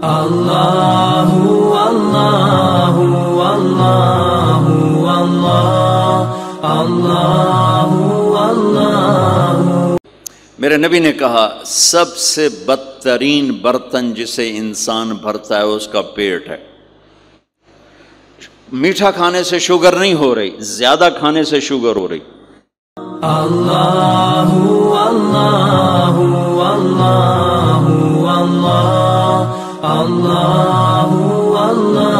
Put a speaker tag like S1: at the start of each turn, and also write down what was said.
S1: अल्लाहु अल्लाहु अल्लाहु अल्लाह अल्लाहु अल्लाहु।
S2: मेरे नबी ने कहा सबसे बदतरीन बर्तन जिसे इंसान भरता है उसका पेट है। मीठा खाने से शुगर नहीं हो रही, ज्यादा खाने से शुगर हो रही।
S1: अल्लाहु अल्लाहु अल्लाहु अल्लाह अल्लाहु अल्लाह।